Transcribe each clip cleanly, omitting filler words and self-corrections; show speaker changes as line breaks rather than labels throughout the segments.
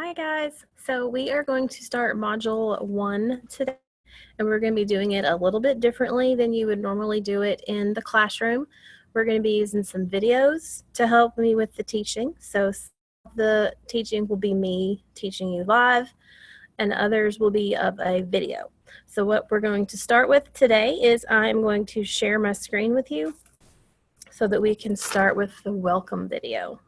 Hi guys, so we are going to start Module 1 today, and we're going to be doing it a little bit differently than you would normally do it in the classroom. We're going to be using some videos to help me with the teaching. So the teaching will be me teaching you live, and others will be of a video. So what we're going to start with today is I'm going to share my screen with you so that we can start with the welcome video.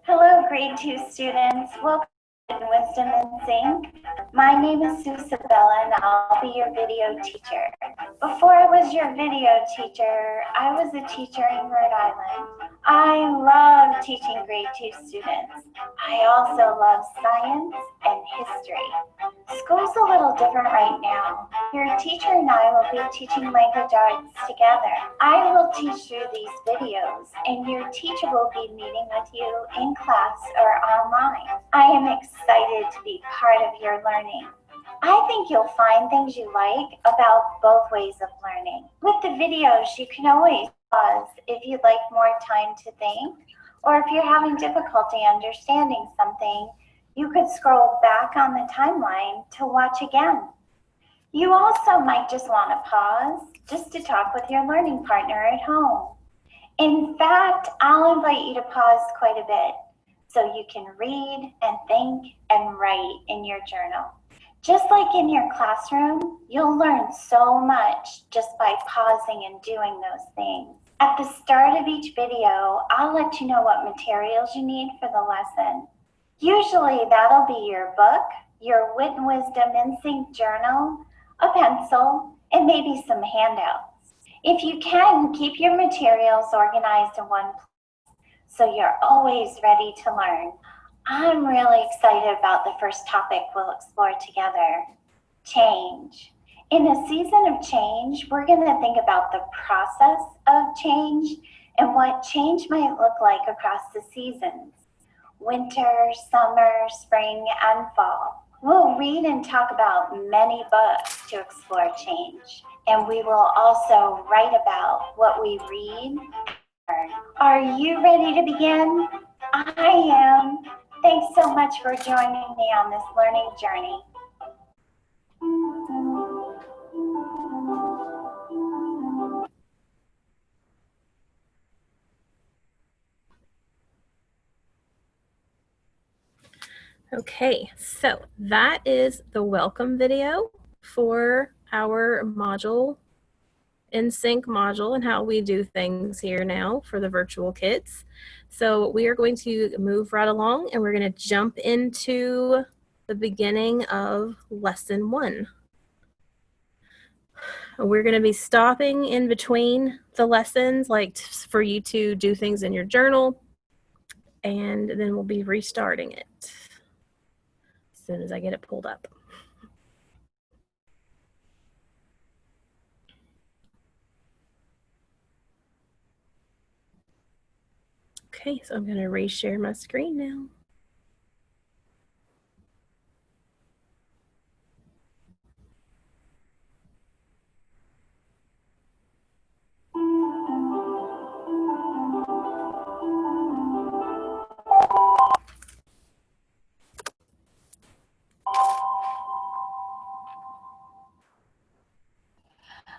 Hello, grade 2 students. Welcome to Wisdom in Sync. My name is Sue Sabella, and I'll be your video teacher. Before I was your video teacher, I was a teacher in Rhode Island. I love teaching grade 2 students. I also love science and history. School's a little different right now. Your teacher and I will be teaching language arts together. I will teach through these videos, and your teacher will be meeting with you in class or online. I am excited to be part of your learning. I think you'll find things you like about both ways of learning. With the videos, you can always pause if you'd like more time to think, or if you're having difficulty understanding something, you could scroll back on the timeline to watch again. You also might just want to pause just to talk with your learning partner at home. In fact, I'll invite you to pause quite a bit so you can read and think and write in your journal. Just like in your classroom, you'll learn so much just by pausing and doing those things. At the start of each video, I'll let you know what materials you need for the lesson. Usually that'll be your book, your Wit and Wisdom in Sync journal, a pencil, and maybe some handouts. If you can, keep your materials organized in one place so you're always ready to learn. I'm really excited about the first topic we'll explore together, change. In a season of change, we're going to think about the process of change and what change might look like across the seasons: winter, summer, spring, and fall. We'll read and talk about many books to explore change, and we will also write about what we read and learn. Are you ready to begin? I am. Thanks so much for joining me on this learning journey.
Okay, so that is the welcome video for our module, NSYNC module, and how we do things here now for the virtual kids. So we are going to move right along, and we're going to jump into the beginning of lesson 1. We're going to be stopping in between the lessons, like for you to do things in your journal, and then we'll be restarting it as soon as I get it pulled up. Okay, so I'm going to reshare my screen now.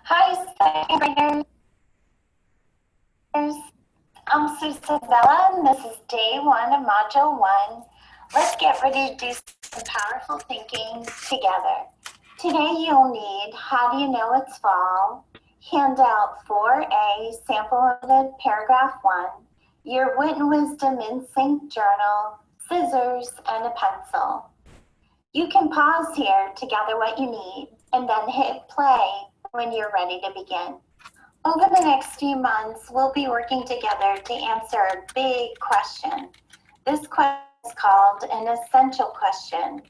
Hi, second graders. I'm Sue Sabella, and this is day 1 of Module 1. Let's get ready to do some powerful thinking together. Today you'll need How Do You Know It's Fall, handout 4A, sample of the paragraph 1, your Wit and Wisdom in Sync journal, scissors, and a pencil. You can pause here to gather what you need and then hit play when you're ready to begin. Over the next few months, we'll be working together to answer a big question. This question is called an essential question,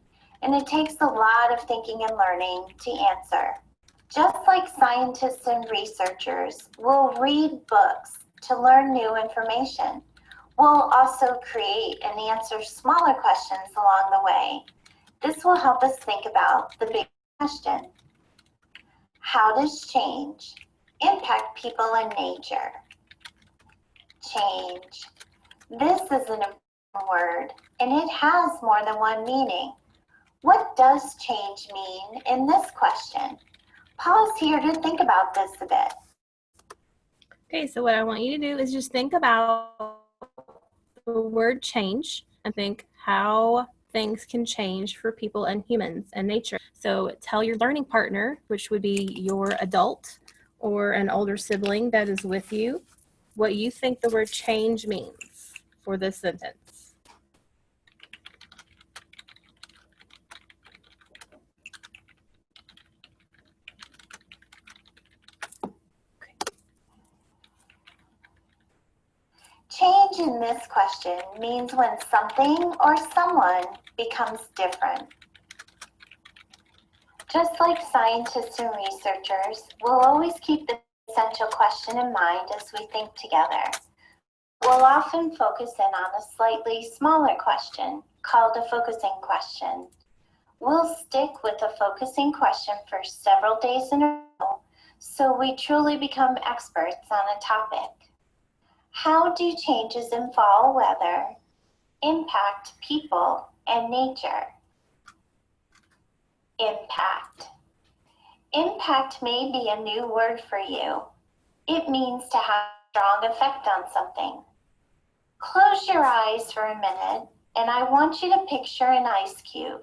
and it takes a lot of thinking and learning to answer. Just like scientists and researchers will read books to learn new information, we'll also create and answer smaller questions along the way. This will help us think about the big question. How does change impact people and nature? Change. This is an important word, and it has more than one meaning. What does change mean in this question? Pause here to think about this a bit.
Okay, so what I want you to do is just think about the word change and think how things can change for people and humans and nature. So tell your learning partner, which would be your adult or an older sibling that is with you, what you think the word change means for this sentence.
Change in this question means when something or someone becomes different. Just like scientists and researchers, we'll always keep the essential question in mind as we think together. We'll often focus in on a slightly smaller question called a focusing question. We'll stick with a focusing question for several days in a row so we truly become experts on a topic. How do changes in fall weather impact people and nature? Impact. Impact may be a new word for you. It means to have a strong effect on something. Close your eyes for a minute, and I want you to picture an ice cube.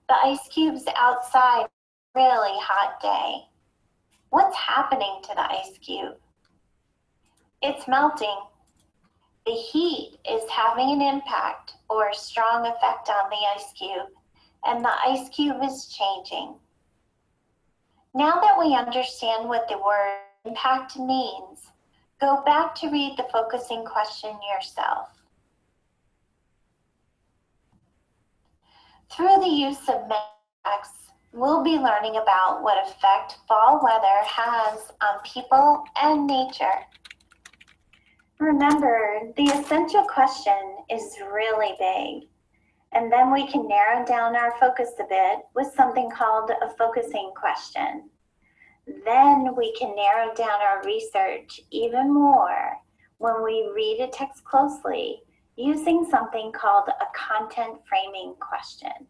The ice cube's outside on a really hot day. What's happening to the ice cube? It's melting. The heat is having an impact or a strong effect on the ice cube, and the ice cube is changing. Now that we understand what the word impact means, go back to read the focusing question yourself. Through the use of facts, we'll be learning about what effect fall weather has on people and nature. Remember, the essential question is really big, and then we can narrow down our focus a bit with something called a focusing question. Then we can narrow down our research even more when we read a text closely using something called a content framing question.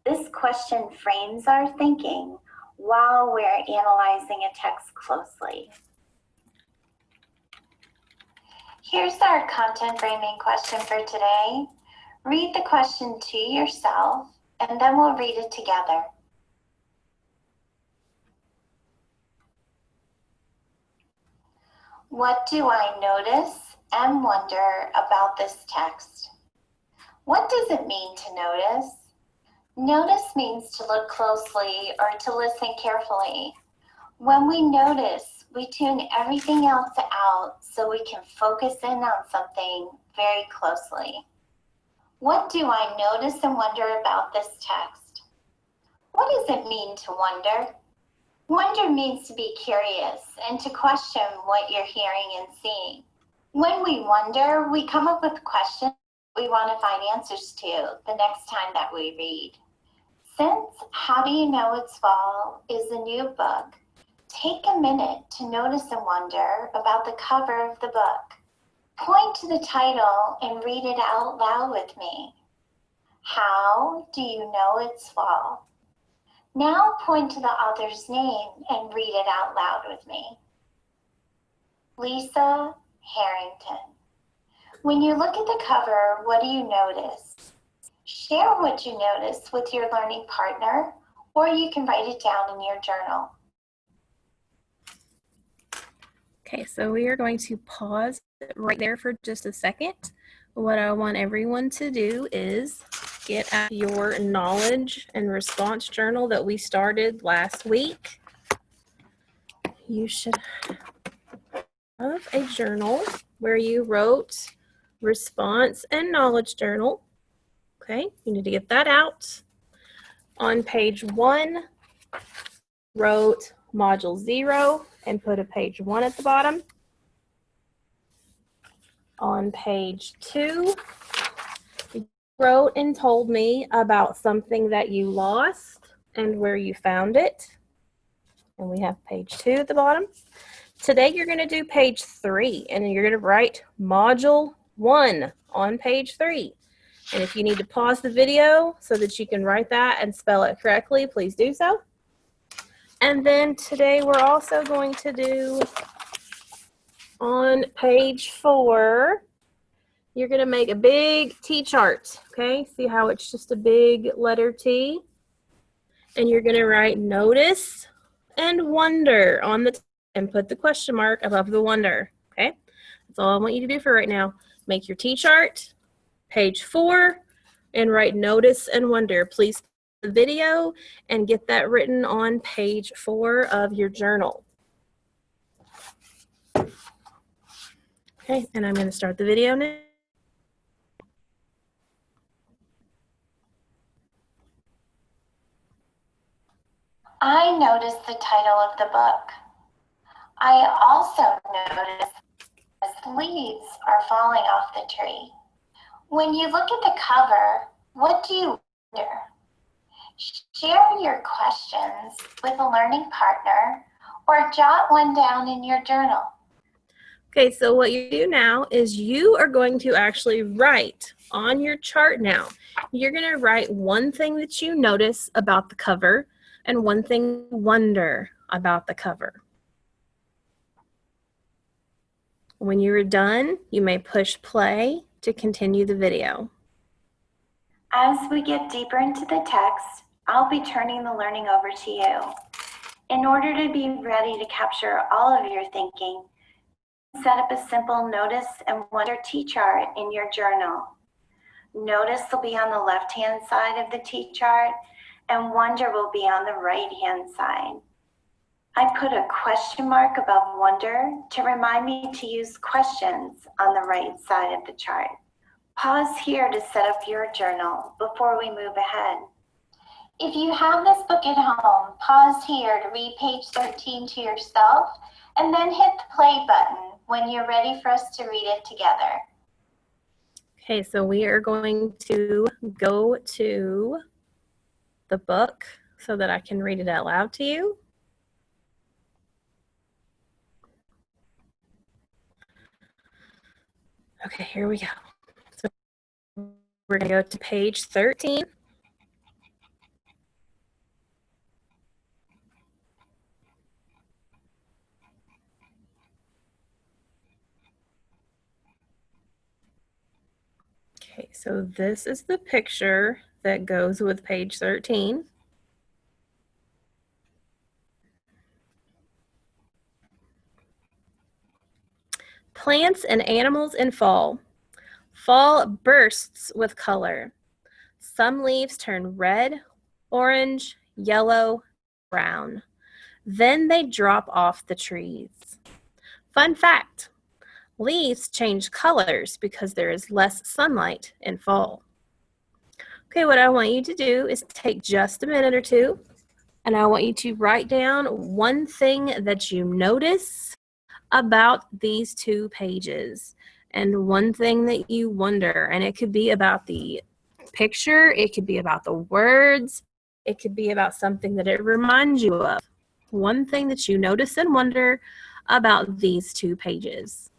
This question frames our thinking while we're analyzing a text closely. Here's our content framing question for today. Read the question to yourself, and then we'll read it together. What do I notice and wonder about this text? What does it mean to notice? Notice means to look closely or to listen carefully. When we notice, we tune everything else out so we can focus in on something very closely. What do I notice and wonder about this text? What does it mean to wonder? Wonder means to be curious and to question what you're hearing and seeing. When we wonder, we come up with questions we want to find answers to the next time that we read. Since How Do You Know It's Fall is a new book, take a minute to notice and wonder about the cover of the book. Point to the title and read it out loud with me. How do you know it's fall? Now point to the author's name and read it out loud with me. Lisa Harrington. When you look at the cover, what do you notice? Share what you notice with your learning partner, or you can write it down in your journal.
Okay, so we are going to pause right there for just a second. What I want everyone to do is get out your knowledge and response journal that we started last week. You should have a journal where you wrote response and knowledge journal. Okay, you need to get that out. On page 1, wrote Module 0 and put a page 1 at the bottom. On page 2, you wrote and told me about something that you lost and where you found it. And we have page 2 at the bottom. Today you're going to do page 3 and you're going to write Module 1 on page 3. And if you need to pause the video so that you can write that and spell it correctly, please do so. And then today we're also going to do on page 4, you're going to make a big T chart, okay? See how it's just a big letter T? And you're going to write notice and wonder on the and put the question mark above the wonder, okay? That's all I want you to do for right now. Make your T chart, page 4, and write notice and wonder. Please pause the video and get that written on page 4 of your journal. Okay, and I'm going to start the video now.
I noticed the title of the book. I also noticed the leaves are falling off the tree. When you look at the cover, what do you wonder? Share your questions with a learning partner or jot one down in your journal.
Okay, so what you do now is you are going to actually write on your chart now. You're going to write one thing that you notice about the cover and one thing you wonder about the cover. When you're done, you may push play to continue the video.
As we get deeper into the text, I'll be turning the learning over to you. In order to be ready to capture all of your thinking, set up a simple notice and wonder T chart in your journal. Notice will be on the left-hand side of the T chart and wonder will be on the right-hand side. I put a question mark above wonder to remind me to use questions on the right side of the chart. Pause here to set up your journal before we move ahead. If you have this book at home, pause here to read page 13 to yourself and then hit the play button when you're ready for us to read it together.
Okay, so we are going to go to the book so that I can read it out loud to you. Okay, here we go. So we're going to go to page 13. Okay, so this is the picture that goes with page 13. Plants and animals in fall. Fall bursts with color. Some leaves turn red, orange, yellow, brown. Then they drop off the trees. Fun fact, leaves change colors because there is less sunlight in fall. Okay, what I want you to do is take just a minute or two, and I want you to write down one thing that you notice about these 2 pages and one thing that you wonder. And it could be about the picture, it could be about the words, it could be about something that it reminds you of. One thing that you notice and wonder about these 2 pages.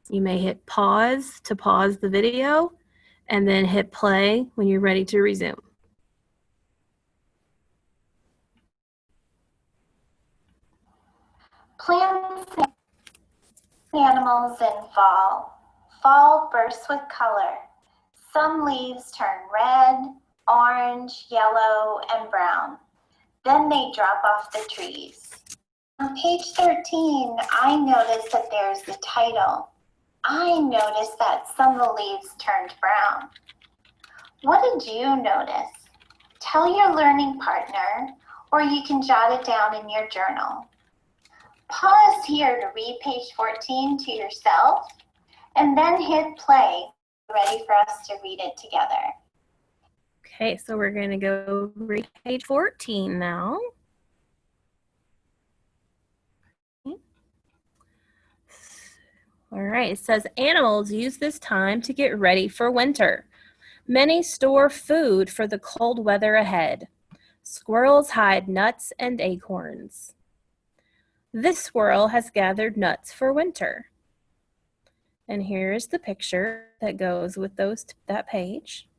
You may hit pause to pause the video and then hit play when you're ready to resume.
Plants and animals in fall. Fall bursts with color. Some leaves turn red, orange, yellow, and brown. Then they drop off the trees. On page 13, I noticed that there's the title. I noticed that some of the leaves turned brown. What did you notice? Tell your learning partner, or you can jot it down in your journal. Pause here to read page 14 to yourself, and then hit play, ready for us to read it together.
Okay, so we're going to go read page 14 now. All right, it says animals use this time to get ready for winter. Many store food for the cold weather ahead. Squirrels hide nuts and acorns. This squirrel has gathered nuts for winter. And here is the picture that goes with that page.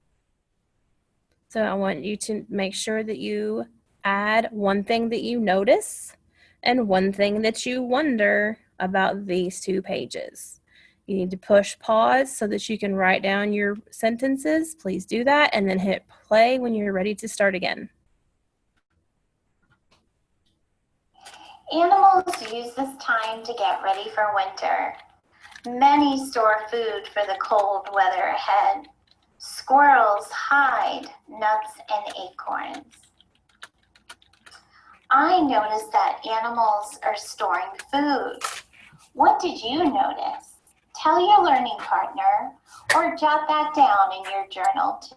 So I want you to make sure that you add one thing that you notice and one thing that you wonder about these two pages. You need to push pause so that you can write down your sentences. Please do that, and then hit play when you're ready to start again.
Animals use this time to get ready for winter. Many store food for the cold weather ahead. Squirrels hide nuts and acorns. I noticed that animals are storing food. What did you notice? Tell your learning partner or jot that down in your journal too.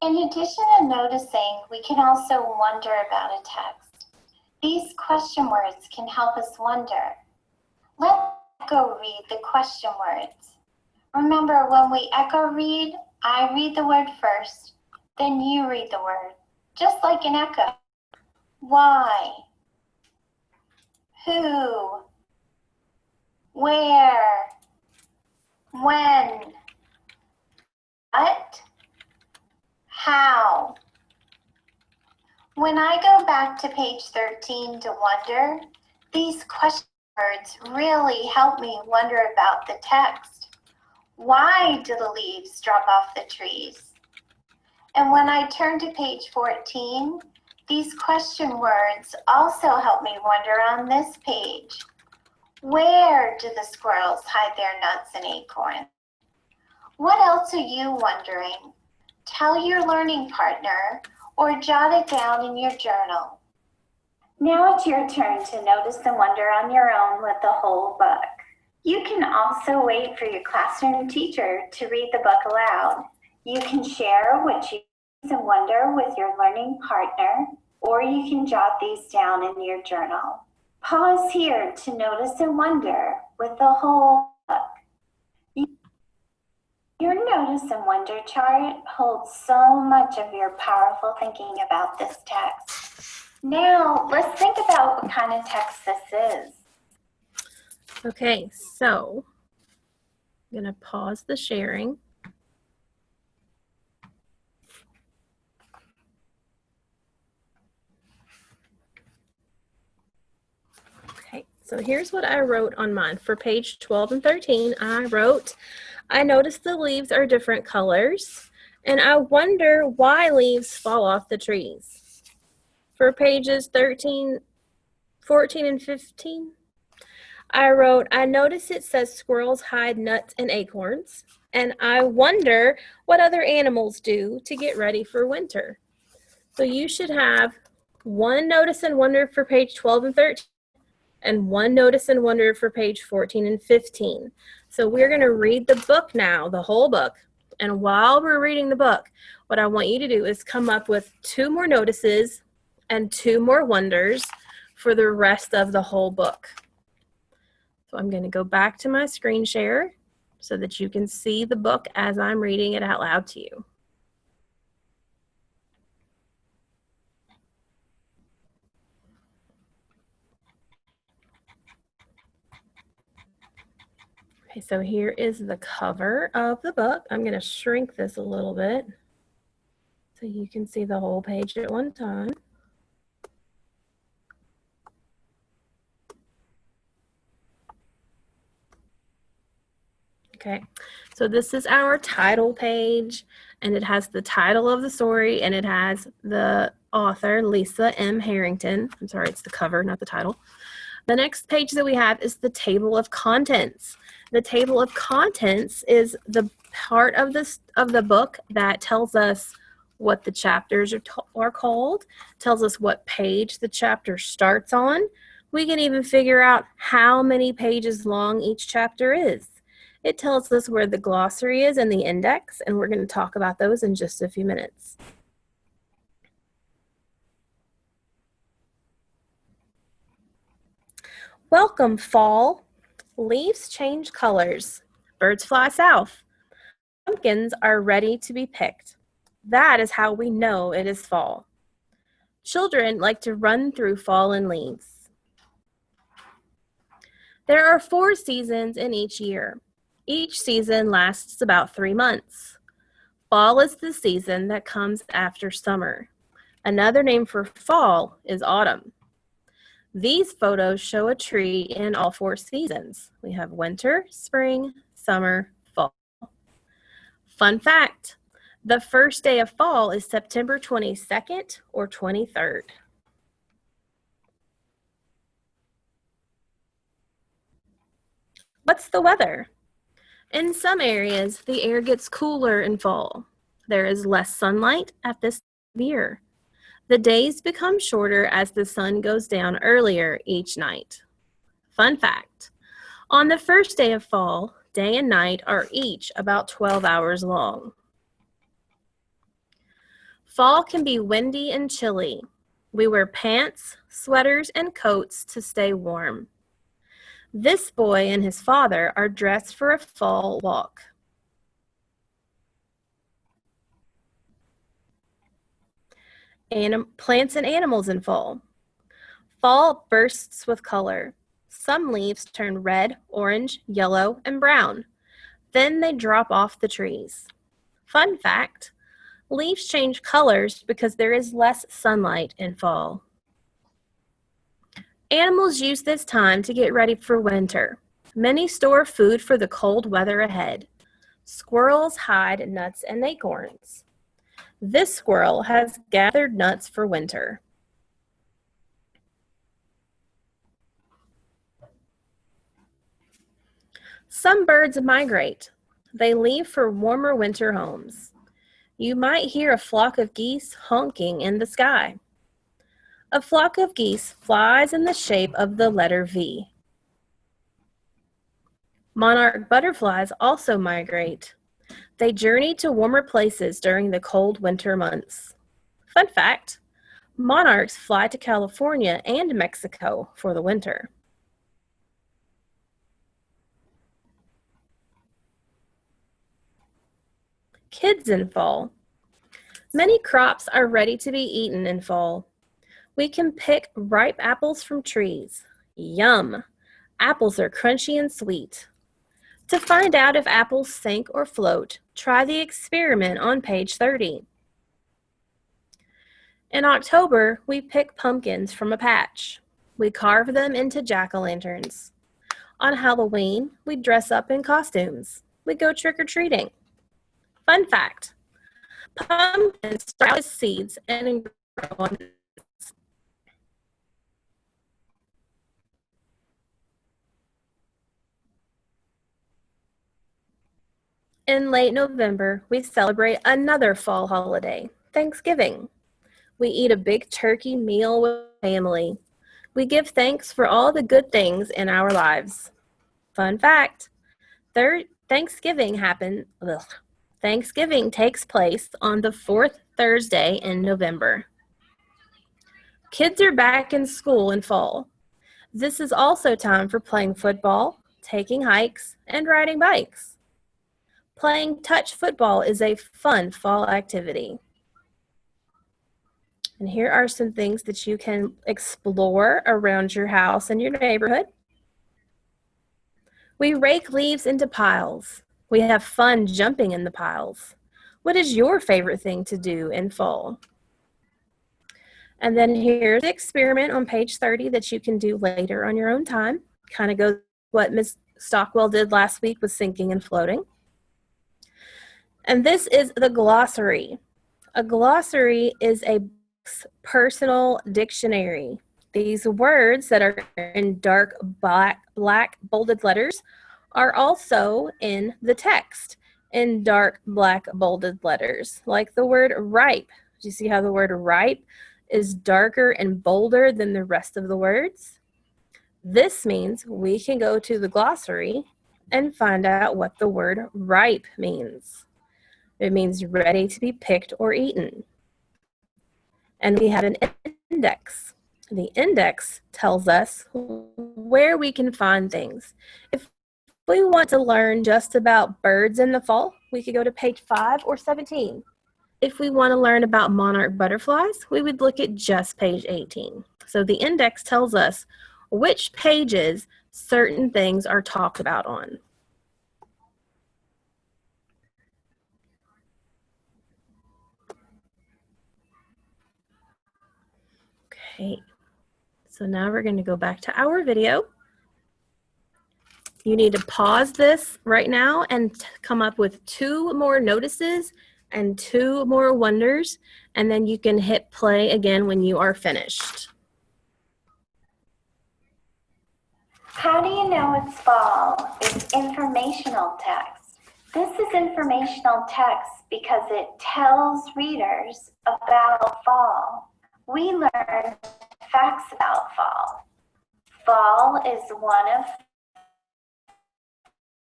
In addition to noticing, we can also wonder about a text. These question words can help us wonder. Let's go read the question words. Remember, when we echo read, I read the word first, then you read the word, just like an echo. Why? Who? Where? When? What? How? When I go back to page 13 to wonder, these question words really help me wonder about the text. Why do the leaves drop off the trees? And when I turn to page 14, these question words also help me wonder on this page. Where do the squirrels hide their nuts and acorns? What else are you wondering? Tell your learning partner or jot it down in your journal. Now it's your turn to notice and wonder on your own with the whole book. You can also wait for your classroom teacher to read the book aloud. You can share what you notice and wonder with your learning partner, or you can jot these down in your journal. Pause here to notice and wonder with the whole book. Your notice and wonder chart holds so much of your powerful thinking about this text. Now, let's think about what kind of text this is.
Okay, so I'm going to pause the sharing. Okay, so here's what I wrote on mine. For page 12 and 13, I wrote, I noticed the leaves are different colors, and I wonder why leaves fall off the trees. For pages 13, 14, and 15, I wrote, I notice it says squirrels hide nuts and acorns, and I wonder what other animals do to get ready for winter. So you should have one notice and wonder for page 12 and 13, and one notice and wonder for page 14 and 15. So we're going to read the book now, the whole book. And while we're reading the book, what I want you to do is come up with 2 more notices and 2 more wonders for the rest of the whole book. So I'm going to go back to my screen share so that you can see the book as I'm reading it out loud to you. Okay, so here is the cover of the book. I'm going to shrink this a little bit so you can see the whole page at one time. Okay, so this is our title page, and it has the title of the story, and it has the author, Lisa M. Harrington. I'm sorry, it's the cover, not the title. The next page that we have is the table of contents. The table of contents is the part of the book that tells us what the chapters are called, tells us what page the chapter starts on. We can even figure out how many pages long each chapter is. It tells us where the glossary is and the index, and we're going to talk about those in just a few minutes. Welcome, fall. Leaves change colors. Birds fly south. Pumpkins are ready to be picked. That is how we know it is fall. Children like to run through fallen leaves. There are 4 seasons in each year. Each season lasts about 3 months. Fall is the season that comes after summer. Another name for fall is autumn. These photos show a tree in all 4 seasons. We have winter, spring, summer, fall. Fun fact, the first day of fall is September 22nd or 23rd. What's the weather? In some areas, the air gets cooler in fall. There is less sunlight at this time of year. The days become shorter as the sun goes down earlier each night. Fun fact, on the first day of fall, day and night are each about 12 hours long. Fall can be windy and chilly. We wear pants, sweaters, and coats to stay warm. This boy and his father are dressed for a fall walk. Plants and animals in fall. Fall bursts with color. Some leaves turn red, orange, yellow, and brown. Then they drop off the trees. Fun fact, leaves change colors because there is less sunlight in fall. Animals use this time to get ready for winter. Many store food for the cold weather ahead. Squirrels hide nuts and acorns. This squirrel has gathered nuts for winter. Some birds migrate. They leave for warmer winter homes. You might hear a flock of geese honking in the sky. A flock of geese flies in the shape of the letter V. Monarch butterflies also migrate. They journey to warmer places during the cold winter months. Fun fact, monarchs fly to California and Mexico for the winter. Kids in fall. Many crops are ready to be eaten in fall. We can pick ripe apples from trees. Yum! Apples are crunchy and sweet. To find out if apples sink or float, try the experiment on page 30. In October, we pick pumpkins from a patch. We carve them into jack-o'-lanterns. On Halloween, we dress up in costumes. We go trick-or-treating. Fun fact, pumpkins start as seeds and grow on. In late November, we celebrate another fall holiday, Thanksgiving. We eat a big turkey meal with family. We give thanks for all the good things in our lives. Fun fact, Thanksgiving takes place on the 4th Thursday in November. Kids are back in school in fall. This is also time for playing football, taking hikes, and riding bikes. Playing touch football is a fun fall activity. And here are some things that you can explore around your house and your neighborhood. We rake leaves into piles. We have fun jumping in the piles. What is your favorite thing to do in fall? And then here's the experiment on page 30 that you can do later on your own time. Kind of goes what Ms. Stockwell did last week with sinking and floating. And this is the glossary. A glossary is a personal dictionary. These words that are in dark black bolded letters are also in the text in dark black bolded letters, like the word ripe. Do you see how the word ripe is darker and bolder than the rest of the words? This means we can go to the glossary and find out what the word ripe means. It means ready to be picked or eaten. And we have an index. The index tells us where we can find things. If we want to learn just about birds in the fall, we could go to page 5 or 17. If we want to learn about monarch butterflies, we would look at just page 18. So the index tells us which pages certain things are talked about on. Okay, so now we're going to go back to our video. You need to pause this right now and come up with 2 more notices and 2 more wonders, and then you can hit play again when you are finished.
How do you know it's fall? It's informational text. This is informational text because it tells readers about fall. We learn facts about fall. Fall is one of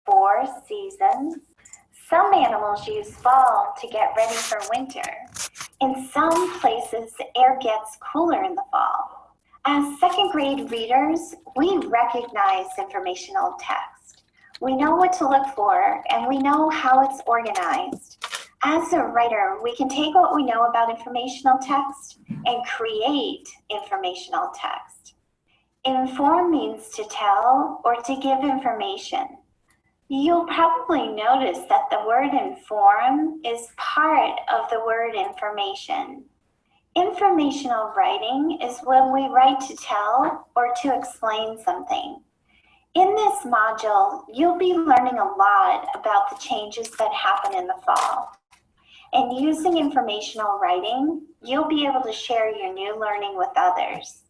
4 seasons. Some animals use fall to get ready for winter. In some places, the air gets cooler in the fall. As second grade readers, we recognize informational text. We know what to look for, and we know how it's organized. As a writer, we can take what we know about informational text and create informational text. Inform means to tell or to give information. You'll probably notice that the word inform is part of the word information. Informational writing is when we write to tell or to explain something. In this module, you'll be learning a lot about the changes that happen in the fall. And using informational writing, you'll be able to share your new learning with others.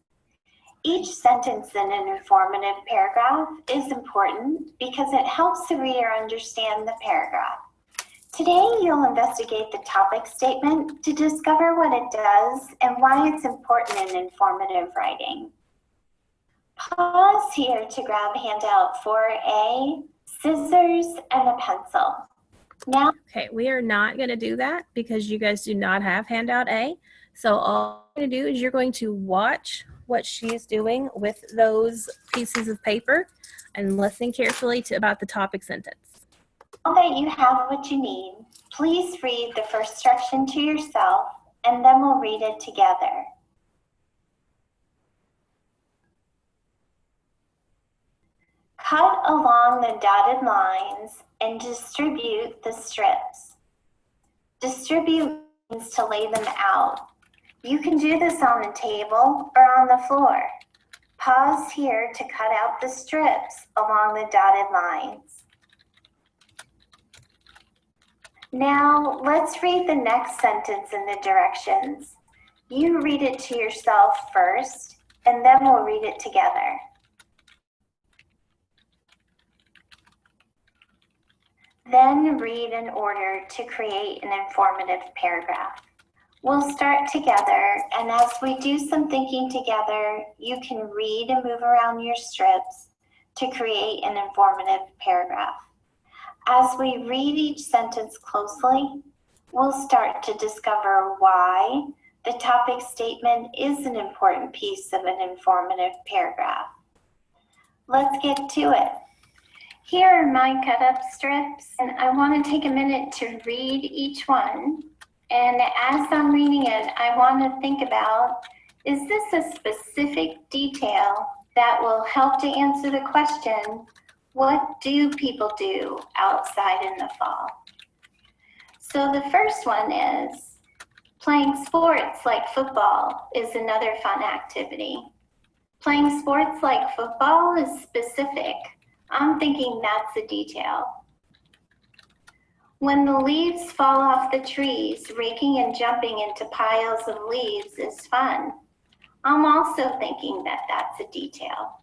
Each sentence in an informative paragraph is important because it helps the reader understand the paragraph. Today, you'll investigate the topic statement to discover what it does and why it's important in informative writing. Pause here to grab handout 4A, scissors, and a pencil. Now,
Okay, we are not going to do that because you guys do not have handout A. So all you're going to do is you're going to watch what she is doing with those pieces of paper and listen carefully about the topic sentence.
now that you have what you need, please read the first instruction to yourself, and then we'll read it together. Cut along the dotted lines and distribute the strips. Distribute means to lay them out. You can do this on the table or on the floor. Pause here to cut out the strips along the dotted lines. Now let's read the next sentence in the directions. You read it to yourself first, and then we'll read it together. Then read in order to create an informative paragraph. We'll start together, and as we do some thinking together, you can read and move around your strips to create an informative paragraph. As we read each sentence closely, we'll start to discover why the topic statement is an important piece of an informative paragraph. Let's get to it. Here are my cut up strips, and I want to take a minute to read each one. And as I'm reading it, I want to think about, is this a specific detail that will help to answer the question, what do people do outside in the fall? So the first one is, playing sports like football is another fun activity. Playing sports like football is specific. I'm thinking that's a detail. When the leaves fall off the trees, raking and jumping into piles of leaves is fun. I'm also thinking that that's a detail.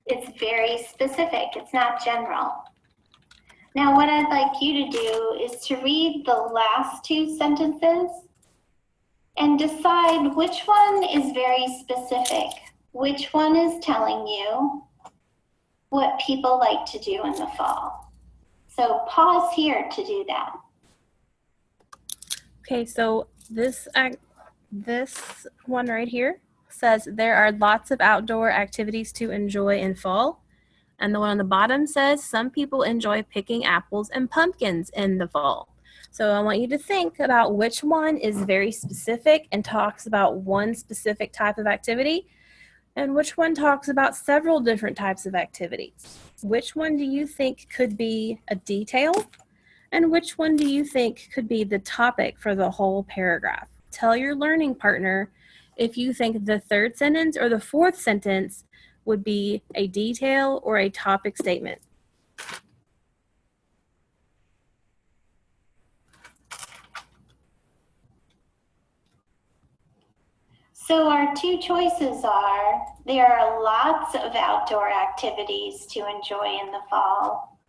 It's very specific, it's not general. Now what I'd like you to do is to read the last 2 sentences and decide which one is very specific, which one is telling you what people like to do in the fall. So pause here to do that.
Okay, so this one right here, says there are lots of outdoor activities to enjoy in fall. And the one on the bottom says some people enjoy picking apples and pumpkins in the fall. So I want you to think about which one is very specific and talks about one specific type of activity, and which one talks about several different types of activities. Which one do you think could be a detail? And which one do you think could be the topic for the whole paragraph? Tell your learning partner if you think the third sentence or the fourth sentence would be a detail or a topic statement.
So our two choices are, there are lots of outdoor activities to enjoy in the fall,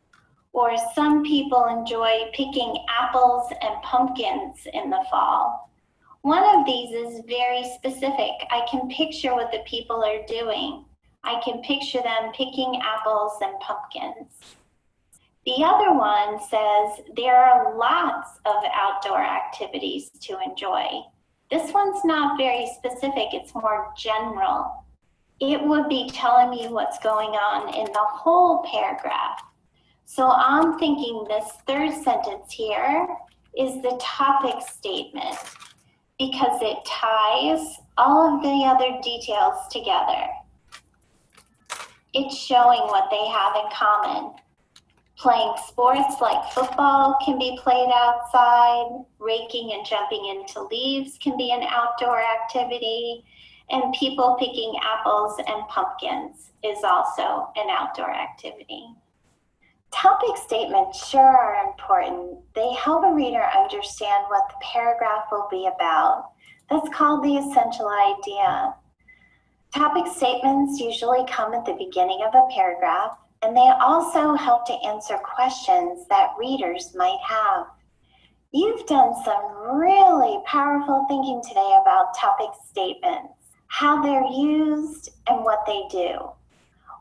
or some people enjoy picking apples and pumpkins in the fall. One of these is very specific. I can picture what the people are doing. I can picture them picking apples and pumpkins. The other one says there are lots of outdoor activities to enjoy. This one's not very specific, it's more general. It would be telling me what's going on in the whole paragraph. So I'm thinking this third sentence here is the topic statement because it ties all of the other details together. It's showing what they have in common. Playing sports like football can be played outside. Raking and jumping into leaves can be an outdoor activity. And people picking apples and pumpkins is also an outdoor activity. Topic statements sure are important. They help a reader understand what the paragraph will be about. That's called the essential idea. Topic statements usually come at the beginning of a paragraph, and they also help to answer questions that readers might have. You've done some really powerful thinking today about topic statements, how they're used, and what they do.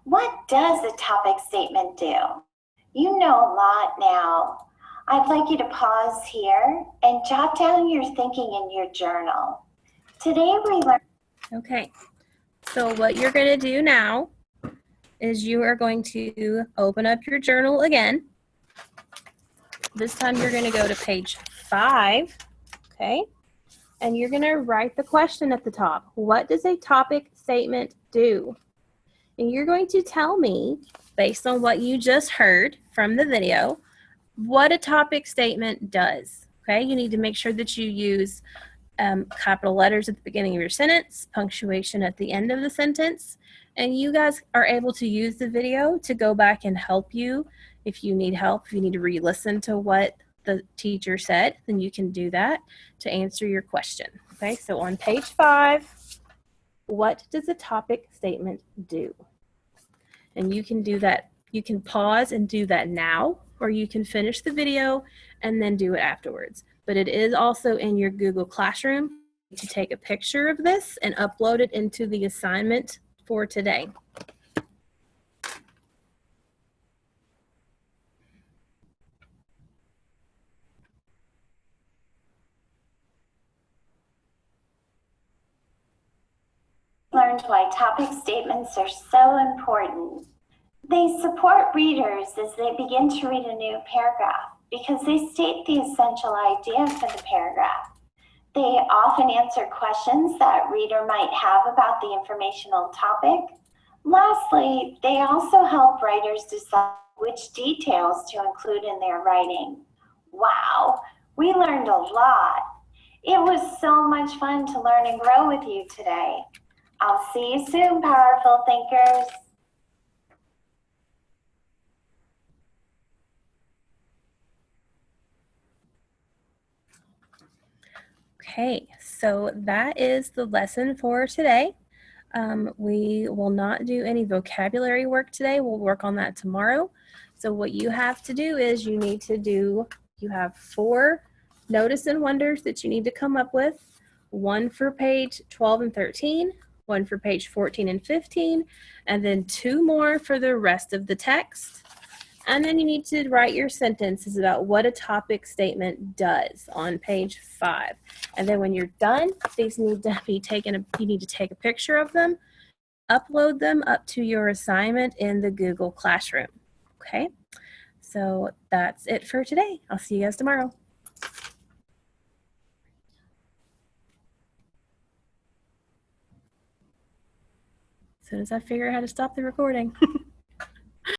What does a topic statement do? You know a lot now. I'd like you to pause here and jot down your thinking in your journal. Today we learned.
Okay, so what you're going to do now is you are going to open up your journal again. This time you're going to go to page 5, okay? And you're going to write the question at the top. What does a topic statement do? And you're going to tell me, based on what you just heard from the video, what a topic statement does, okay? You need to make sure that you use capital letters at the beginning of your sentence, punctuation at the end of the sentence, and you guys are able to use the video to go back and help you if you need help, if you need to re-listen to what the teacher said, then you can do that to answer your question. Okay, so on page 5, what does a topic statement do? And you can do that, you can pause and do that now, or you can finish the video and then do it afterwards. But it is also in your Google Classroom to take a picture of this and upload it into the assignment for today.
Learned why topic statements are so important. They support readers as they begin to read a new paragraph because they state the essential idea for the paragraph. They often answer questions that reader might have about the informational topic. Lastly, they also help writers decide which details to include in their writing. Wow, we learned a lot. It was so much fun to learn and grow with you today. I'll see you soon, powerful thinkers.
Okay, so that is the lesson for today. We will not do any vocabulary work today. We'll work on that tomorrow. So what you have to do is you have 4 notice and wonders that you need to come up with. 1 for page 12 and 13, 1 for page 14 and 15, and then 2 more for the rest of the text. And then you need to write your sentences about what a topic statement does on page 5. And then when you're done, these need to be taken, you need to take a picture of them, upload them up to your assignment in the Google Classroom. Okay, so that's it for today. I'll see you guys tomorrow. As soon as I figure out how to stop the recording.